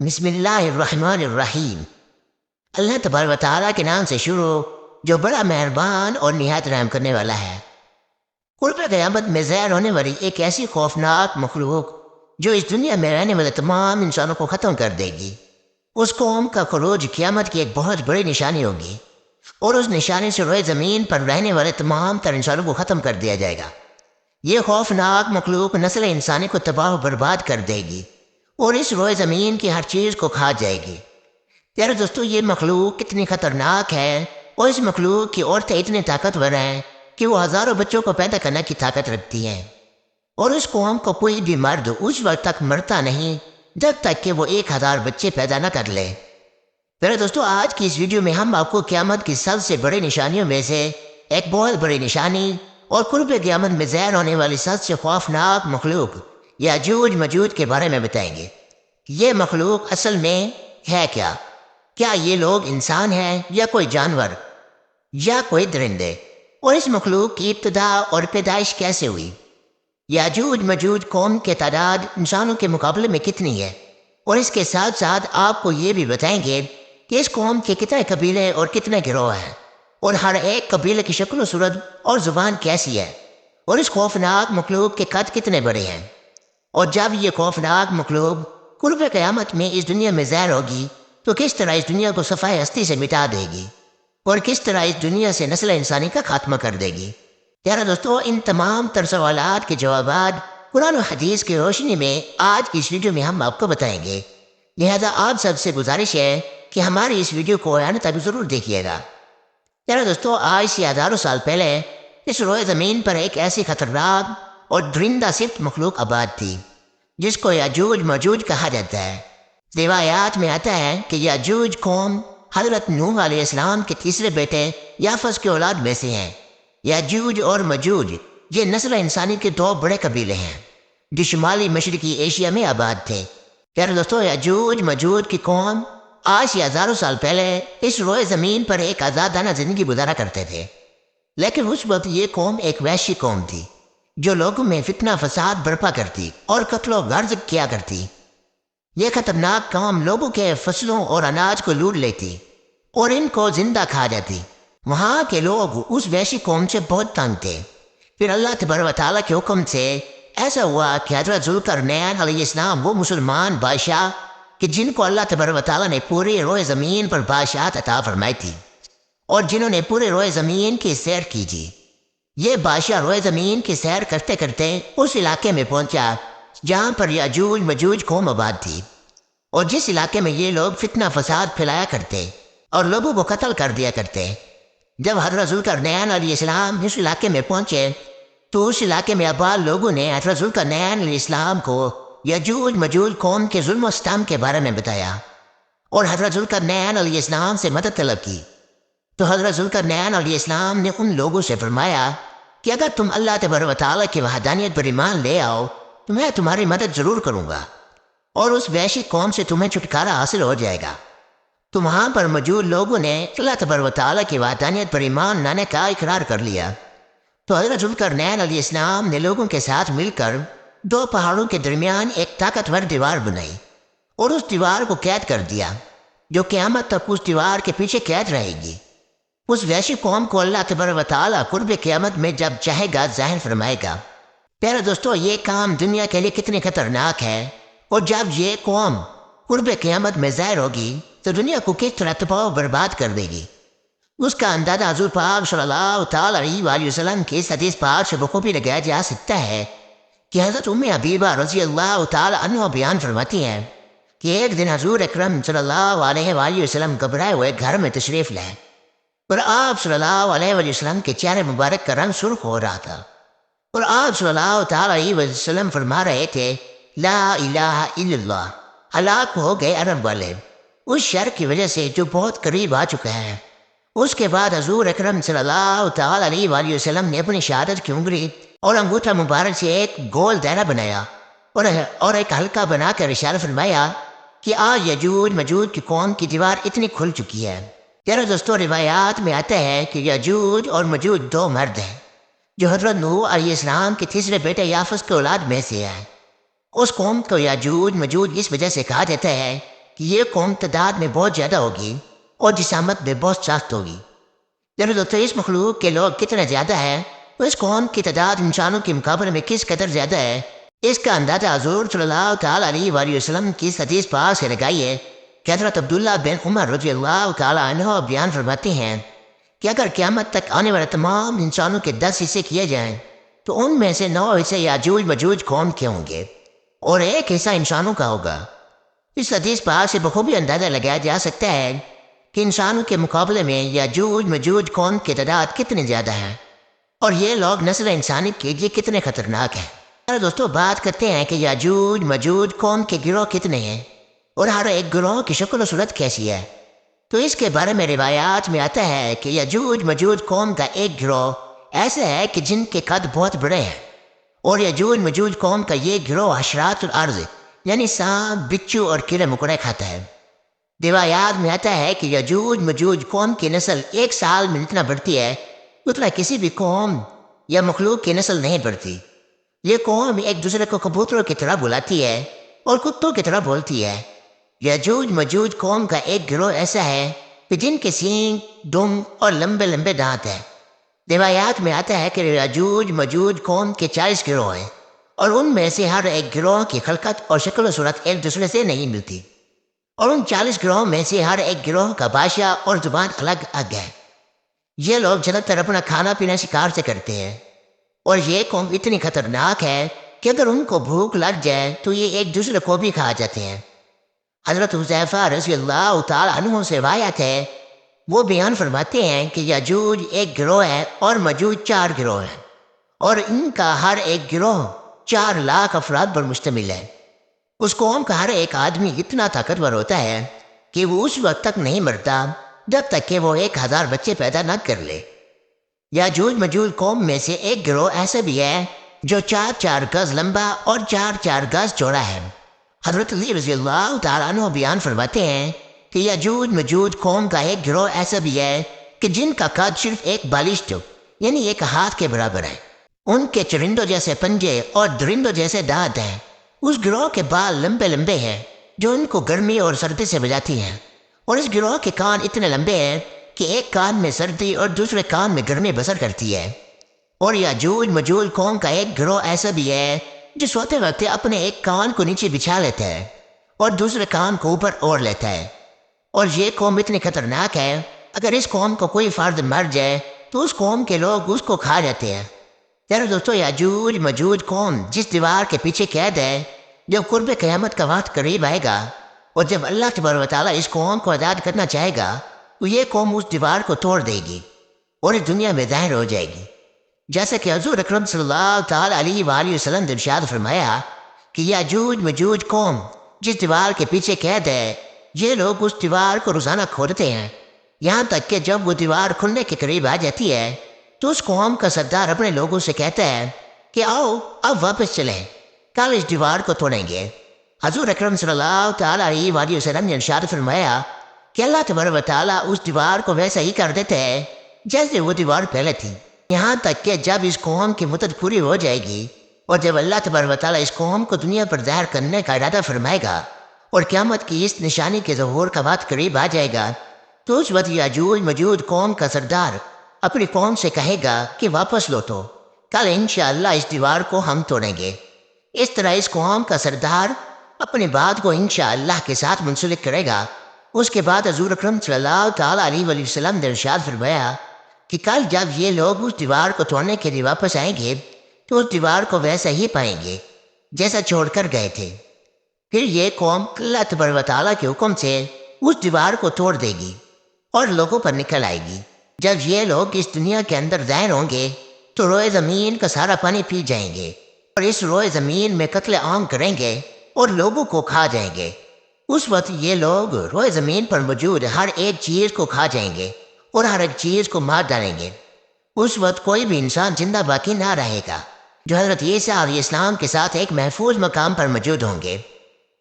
بسم اللہ الرحمن الرحیم۔ اللہ تبارک و تعالیٰ کے نام سے شروع جو بڑا مہربان اور نہایت رحم کرنے والا ہے۔ قرب قیامت میں ظاہر ہونے والی ایک ایسی خوفناک مخلوق جو اس دنیا میں رہنے والے تمام انسانوں کو ختم کر دے گی، اس قوم کا خروج قیامت کی ایک بہت بڑی نشانی ہوگی، اور اس نشانی سے روئے زمین پر رہنے والے تمام تر انسانوں کو ختم کر دیا جائے گا۔ یہ خوفناک مخلوق نسل انسانی کو تباہ و برباد کر دے گی اور اس روئے زمین کی ہر چیز کو کھا جائے گی۔ پیارے دوستو، یہ مخلوق کتنی خطرناک ہے، اور اس مخلوق کی عورتیں اتنی طاقتور ہیں کہ وہ ہزاروں بچوں کو پیدا کرنے کی طاقت رکھتی ہیں، اور اس قوم کو کوئی بھی مرد اس وقت تک مرتا نہیں جب تک کہ وہ 1000 بچے پیدا نہ کر لے۔ پیارے دوستو، آج کی اس ویڈیو میں ہم آپ کو قیامت کی سب سے بڑی نشانیوں میں سے ایک بہت بڑی نشانی اور قرب قیامت میں ظاہر ہونے والی سب سے خوفناک مخلوق یاجوج ماجوج کے بارے میں بتائیں گے۔ یہ مخلوق اصل میں ہے کیا؟ کیا یہ لوگ انسان ہیں یا کوئی جانور یا کوئی درندے؟ اور اس مخلوق کی ابتدا اور پیدائش کیسے ہوئی؟ یاجوج ماجوج قوم کی تعداد انسانوں کے مقابلے میں کتنی ہے؟ اور اس کے ساتھ ساتھ آپ کو یہ بھی بتائیں گے کہ اس قوم کے کتنے قبیلے اور کتنے گروہ ہیں، اور ہر ایک قبیلے کی شکل و صورت اور زبان کیسی ہے، اور اس خوفناک مخلوق کے قد کتنے بڑے ہیں۔ اور جب یہ خوفناک مخلوق قرب قیامت میں اس دنیا میں ظاہر ہوگی تو کس طرح اس دنیا کو صفحہ ہستی سے مٹا دے گی، اور کس طرح اس دنیا سے نسل انسانی کا خاتمہ کر دے گی۔ پیارے دوستو، ان تمام تر سوالات کے جوابات قرآن و حدیث کی روشنی میں آج کی اس ویڈیو میں ہم آپ کو بتائیں گے، لہذا آپ سب سے گزارش ہے کہ ہماری اس ویڈیو کو آنے تک ضرور دیکھیے گا۔ پیارے دوستو، آج سے ہزاروں سال پہلے اس روئے زمین پر ایک ایسی خطرناک اور درندہ صفت مخلوق آباد تھی جس کو یاجوج ماجوج کہا جاتا ہے۔ روایات میں آتا ہے کہ یاجوج قوم حضرت نوح علیہ السلام کے تیسرے بیٹے یافس کی اولاد میں سے ہیں۔ یاجوج اور ماجوج یہ نسل انسانی کے 2 بڑے قبیلے ہیں جو شمالی مشرقی ایشیا میں آباد تھے۔ پیارے دوستو، یاجوج ماجوج کی قوم آج سے ہزاروں سال پہلے اس روئے زمین پر ایک آزادانہ زندگی گزارا کرتے تھے، لیکن اس وقت یہ قوم ایک وحشی قوم تھی جو لوگوں میں فتنہ فساد برپا کرتی اور قتل و غارت کیا کرتی۔ یہ خطرناک قوم لوگوں کے فصلوں اور اناج کو لوٹ لیتی اور ان کو زندہ کھا جاتی۔ وہاں کے لوگ اس وحشی قوم سے بہت تنگ تھے۔ پھر اللہ تبارک و تعالیٰ کے حکم سے ایسا ہوا کہ حضرت ذوالقرنین علیہ السلام، وہ مسلمان بادشاہ کہ جن کو اللہ تبارک و تعالیٰ نے پوری روئے زمین پر بادشاہت عطا فرمائی تھی اور جنہوں نے پورے روئے زمین کی سیر کی تھی، یہ بادشاہ روئے زمین کی سیر کرتے کرتے اس علاقے میں پہنچا جہاں پر یاجوج ماجوج قوم آباد تھی، اور جس علاقے میں یہ لوگ فتنہ فساد پھیلایا کرتے اور لوگوں کو قتل کر دیا کرتے۔ جب حضرت ذوالقرنین علیہ السلام اس علاقے میں پہنچے تو اس علاقے میں آباد لوگوں نے حضرت ذوالقرنین علیہ السلام کو یاجوج ماجوج قوم کے ظلم و ستم کے بارے میں بتایا اور حضرت ذوالقرنین علیہ السلام سے مدد طلب کی۔ تو حضرت ذوالقرنین علیہ السلام نے ان لوگوں سے فرمایا کہ اگر تم اللہ تبارک و تعالیٰ کی وحدانیت پر ایمان لے آؤ تو میں تمہاری مدد ضرور کروں گا، اور اس وحشی قوم سے تمہیں چھٹکارا حاصل ہو جائے گا۔ تو وہاں پر موجود لوگوں نے اللہ تبارک و تعالیٰ کی وحدانیت پر ایمان لانے کا اقرار کر لیا۔ تو حضرت ذوالقرنین علیہ السلام نے لوگوں کے ساتھ مل کر 2 پہاڑوں کے درمیان ایک طاقتور دیوار بنائی اور اس دیوار کو قید کر دیا، جو قیامت تک اس دیوار کے پیچھے قید رہے گی۔ اس وحشی قوم کو اللہ تبارک و تعالیٰ قرب قیامت میں جب چاہے گا ظاہر فرمائے گا۔ پیارے دوستو، یہ کام دنیا کے لیے کتنی خطرناک ہے، اور جب یہ قوم قرب قیامت میں ظاہر ہوگی تو دنیا کو کس طرح تباہ و برباد کر دے گی، اس کا اندازہ حضور پاک صلی اللہ تعالیٰ علیہ وآلہ وسلم کی اس حدیث پاک سے بخوبی لگایا جا سکتا ہے کہ حضرت ام حبیبہ رضی اللہ تعالیٰ عنہ بیان فرماتی ہیں کہ ایک دن حضور اکرم صلی اللہ علیہ وآلہ وسلم گھبرائے ہوئے گھر میں تشریف لائے، اور آپ صلی اللہ علیہ وآلہ وسلم کے چہرے مبارک کا رنگ سرخ ہو رہا تھا، اور آپ صلی اللہ تعالیٰ علیہ وسلم فرما رہے تھے لا الہ الا اللہ، ہلاک ہو گئے عرب والے اس شر کی وجہ سے جو بہت قریب آ چکا ہے۔ اس کے بعد حضور اکرم صلی اللہ تعالیٰ علیہ وآلہ وسلم نے اپنی شہادت کی انگلی اور انگوٹھا مبارک سے ایک گول دائرہ بنایا اور ایک حلقہ بنا کر اشارہ فرمایا کہ آج یاجوج ماجوج کی قوم کی دیوار اتنی کھل چکی ہے۔ پیارے دوستو، روایات میں آتا ہے کہ یاجوج اور ماجوج 2 مرد ہیں جو حضرت نوح علیہ السلام کے تیسرے بیٹے یافس کی اولاد میں سے ہیں۔ اس قوم کو یاجوج ماجوج اس وجہ سے کہا جاتا ہے کہ یہ قوم تعداد میں بہت زیادہ ہوگی اور جسامت میں بہت سخت ہوگی۔ ذرا دوستو اس مخلوق کے لوگ کتنے زیادہ ہیں تو اس قوم کی تعداد انسانوں کے مقابلے میں کس قدر زیادہ ہے، اس کا اندازہ حضور صلی اللہ تعالیٰ علیہ وآلہ وسلم کی حدیث پاک سے لگائیے کہ حضرت عبداللہ بن عمر رضی اللہ تعالیٰ عنہ بیان فرماتے ہیں کہ اگر قیامت تک آنے والے تمام انسانوں کے 10 حصے کیے جائیں تو ان میں سے 9 حصے یاجوج مجوج قوم کے ہوں گے اور 1 حصہ انسانوں کا ہوگا۔ اس حدیث پاک سے بخوبی اندازہ لگایا جا سکتا ہے کہ انسانوں کے مقابلے میں یاجوج مجوج قوم کی تعداد کتنی زیادہ ہے اور یہ لوگ نسل انسانی کے لیے کتنے خطرناک ہیں۔ دوستو بات کرتے ہیں کہ یاجوج مجوج قوم کے گروہ کتنے ہیں اور ہر ایک گروہ کی شکل و صورت کیسی ہے۔ تو اس کے بارے میں روایات میں آتا ہے کہ یاجوج مجوج قوم کا ایک گروہ ایسا ہے کہ جن کے قد بہت بڑے ہیں، اور یاجوج مجوج قوم کا یہ گروہ حشرات الارض یعنی سانپ، بچھو اور کیڑے مکوڑے کھاتا ہے۔ روایات میں آتا ہے کہ یاجوج مجوج قوم کی نسل 1 سال میں اتنا بڑھتی ہے اتنا کسی بھی قوم یا مخلوق کی نسل نہیں بڑھتی۔ یہ قوم ایک دوسرے کو کبوتروں کی طرح بلاتی ہے اور کتوں کی طرح بولتی ہے۔ یاجوج مجوج قوم کا ایک گروہ ایسا ہے کہ جن کے سینگ، دم اور لمبے لمبے دانت ہیں۔ روایات میں آتا ہے کہ یاجوج مجوج قوم کے 40 گروہ ہیں اور ان میں سے ہر ایک گروہ کی خلقت اور شکل و صورت ایک دوسرے سے نہیں ملتی، اور ان 40 گروہوں میں سے ہر ایک گروہ کا بادشاہ اور زبان الگ الگ ہے۔ یہ لوگ زیادہ تر اپنا کھانا پینا شکار سے کرتے ہیں، اور یہ قوم اتنی خطرناک ہے کہ اگر ان کو بھوک لگ جائے تو یہ ایک دوسرے کو بھی کھا جاتے ہیں۔ حضرت حذیفہ رضی اللہ تعالیٰ عنہ سے روایت ہے، وہ بیان فرماتے ہیں کہ یاجوج ایک گروہ ہے اور مجوج 4 گروہ ہیں، اور ان کا ہر ایک گروہ 4 لاکھ افراد پر مشتمل ہے۔ اس قوم کا ہر ایک آدمی اتنا طاقتور ہوتا ہے کہ وہ اس وقت تک نہیں مرتا جب تک کہ وہ 1000 بچے پیدا نہ کر لے۔ یاجوج مجوج قوم میں سے ایک گروہ ایسا بھی ہے جو 4 گز لمبا اور 4 گز چوڑا ہے۔ حضرت علی رضی اللہ تعالیٰ عنہ بیان فرماتے ہیں کہ یاجوج مجوج قوم کا ایک گروہ ایسا بھی ہے کہ جن کا قد صرف 1 بالشت یعنی 1 ہاتھ کے برابر ہے۔ ان کے چرندوں جیسے پنجے اور درندوں جیسے دانت ہیں۔ اس گروہ کے بال لمبے لمبے ہیں جو ان کو گرمی اور سردی سے بچاتی ہیں، اور اس گروہ کے کان اتنے لمبے ہیں کہ ایک کان میں سردی اور دوسرے کان میں گرمی بسر کرتی ہے۔ اور یاجوج مجوج قوم کا ایک گروہ ایسا بھی ہے جو سوتے وقت اپنے ایک کان کو نیچے بچھا لیتا ہے اور دوسرے کان کو اوپر اوڑھ لیتا ہے۔ اور یہ قوم اتنی خطرناک ہے، اگر اس قوم کو کوئی فرد مر جائے تو اس قوم کے لوگ اس کو کھا جاتے ہیں۔ یار دوستو یاجوج مجوج قوم جس دیوار کے پیچھے قید ہے، جب قرب قیامت کا وقت قریب آئے گا اور جب اللہ تبارک و تعالیٰ اس قوم کو آزاد کرنا چاہے گا تو یہ قوم اس دیوار کو توڑ دے گی اور اس دنیا میں ظاہر ہو جائے گی۔ جیسا کہ حضور اکرم صلی اللہ تعالیٰ علیہ وآلہ وسلم نے ارشاد فرمایا کہ یاجوج مجوج قوم جس دیوار کے پیچھے قید ہے، یہ لوگ اس دیوار کو روزانہ کھودتے ہیں، یہاں تک کہ جب وہ دیوار کھلنے کے قریب آ جاتی ہے تو اس قوم کا سردار اپنے لوگوں سے کہتا ہے کہ آؤ اب واپس چلیں، کل اس دیوار کو توڑیں گے۔ حضور اکرم صلی اللہ تعالیٰ علیہ وآلہ وسلم نے ارشاد فرمایا کہ اللہ تبارک و تعالیٰ اس دیوار کو ویسا ہی کر دیتا ہے جیسے وہ دیوار پہلے تھی، یہاں تک کہ جب اس قوم کی مدت پوری ہو جائے گی اور جب اللہ تبارک و تعالیٰ اس قوم کو دنیا پر ظاہر کرنے کا ارادہ فرمائے گا اور قیامت کی اس نشانی کے ظہور کا وقت قریب آ جائے گا تو اس وقت یاجوج مجوج قوم کا سردار اپنی قوم سے کہے گا کہ واپس لوٹو، کل انشاءاللہ اس دیوار کو ہم توڑیں گے۔ اس طرح اس قوم کا سردار اپنی بات کو انشاءاللہ کے ساتھ منسلک کرے گا۔ اس کے بعد حضور اکرم صلی اللہ تعالیٰ علیہ وآلہ وسلم نے ارشاد فرمایا کہ کل جب یہ لوگ اس دیوار کو توڑنے کے لیے واپس آئیں گے تو اس دیوار کو ویسا ہی پائیں گے جیسا چھوڑ کر گئے تھے۔ پھر یہ قوم اللہ تبارک و تعالیٰ کے حکم سے اس دیوار کو توڑ دے گی اور لوگوں پر نکل آئے گی۔ جب یہ لوگ اس دنیا کے اندر ظاہر ہوں گے تو روئے زمین کا سارا پانی پی جائیں گے اور اس روئے زمین میں قتل عام کریں گے اور لوگوں کو کھا جائیں گے۔ اس وقت یہ لوگ روئے زمین پر موجود ہر ایک چیز کو کھا جائیں گے اور ہر ایک چیز کو مار ڈالیں گے۔ اس وقت کوئی بھی انسان زندہ باقی نہ رہے گا جو حضرت عیسیٰ علیہ السلام کے ساتھ ایک محفوظ مقام پر موجود ہوں گے۔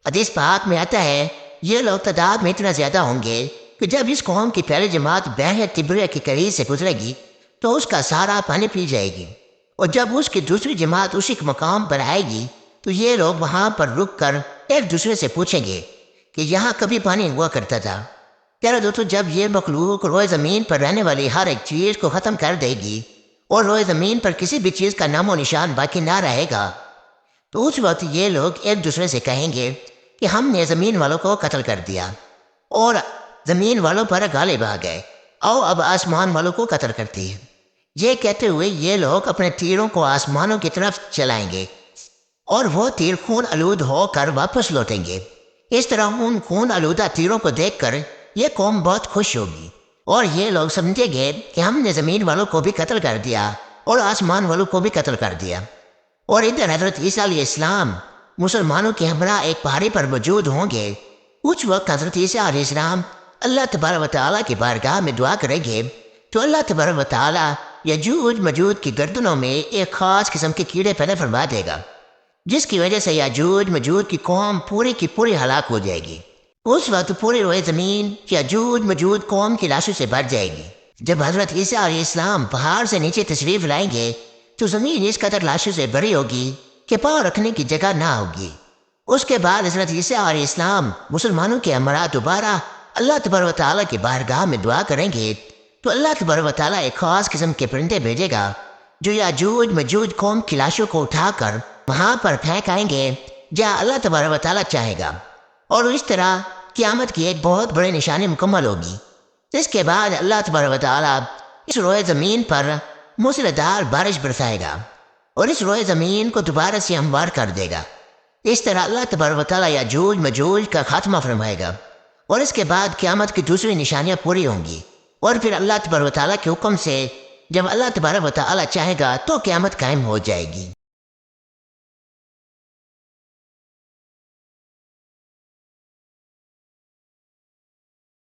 حدیث پاک میں آتا ہے یہ لوگ تعداد میں اتنا زیادہ ہوں گے کہ جب اس قوم کی پہلی جماعت بحر تبریہ کے قریب سے گزرے گی تو اس کا سارا پانی پی جائے گی، اور جب اس کی دوسری جماعت اسی مقام پر آئے گی تو یہ لوگ وہاں پر رک کر ایک دوسرے سے پوچھیں گے کہ یہاں کبھی پانی ہوا کرتا تھا۔ پیارے دوستو، جب یہ مخلوق روئے زمین پر رہنے والی ہر ایک چیز کو ختم کر دے گی اور روئے زمین پر کسی بھی چیز کا نام و نشان باقی نہ رہے گا، تو اس وقت یہ لوگ ایک دوسرے سے کہیں گے کہ ہم نے زمین والوں کو قتل کر دیا اور زمین والوں پر غالب آ گئے، آؤ اب آسمان والوں کو قتل کرتے ہیں۔ یہ کہتے ہوئے یہ لوگ اپنے تیروں کو آسمانوں کی طرف چلائیں گے اور وہ تیر خون آلود ہو کر واپس لوٹیں گے۔ اس طرح ان خون آلودہ تیروں کو دیکھ کر یہ قوم بہت خوش ہوگی اور یہ لوگ سمجھیں گے کہ ہم نے زمین والوں کو بھی قتل کر دیا اور آسمان والوں کو بھی قتل کر دیا۔ اور ادھر حضرت عیسیٰ علیہ السلام مسلمانوں کے ہمراہ ایک پہاڑی پر موجود ہوں گے۔ اس وقت حضرت عیسیٰ علیہ السلام اللہ تبارک و تعالیٰ کی بارگاہ میں دعا کریں گے تو اللہ تبارک و تعالیٰ یاجوج ماجوج کی گردنوں میں ایک خاص قسم کے کیڑے پیدا فرما دے گا، جس کی وجہ سے یاجوج ماجوج کی قوم پوری کی پوری ہلاک ہو جائے گی۔ اس وقت پوری روئے زمین یاجوج ماجوج قوم کی لاشوں سے بھر جائے گی۔ جب حضرت عیسیٰ علیہ السلام پہاڑ سے نیچے تشریف لائیں گے تو زمین اس قدر لاشوں سے بھری ہوگی کہ پاؤں رکھنے کی جگہ نہ ہوگی۔ اس کے بعد حضرت عیسیٰ علیہ السلام مسلمانوں کے ہمراہ دوبارہ اللہ تبارک و تعالیٰ کی بارگاہ میں دعا کریں گے تو اللہ تبارک و تعالیٰ ایک خاص قسم کے پرندے بھیجے گا جو یاجوج ماجوج قوم کی لاشوں کو اٹھا کر وہاں پر پھینک آئیں گے جہاں اللہ تبارک و تعالیٰ چاہے گا، اور اس طرح قیامت کی ایک بہت بڑی نشانی مکمل ہوگی۔ اس کے بعد اللہ تبارک و تعالیٰ اس روئے زمین پر موسلادھار بارش برسائے گا اور اس روئے زمین کو دوبارہ سے ہموار کر دے گا۔ اس طرح اللہ تبارک و تعالیٰ یاجوج ماجوج کا خاتمہ فرمائے گا اور اس کے بعد قیامت کی دوسری نشانیاں پوری ہوں گی، اور پھر اللہ تبارک و تعالیٰ کے حکم سے جب اللہ تبارک و تعالیٰ چاہے گا تو قیامت قائم ہو جائے گی۔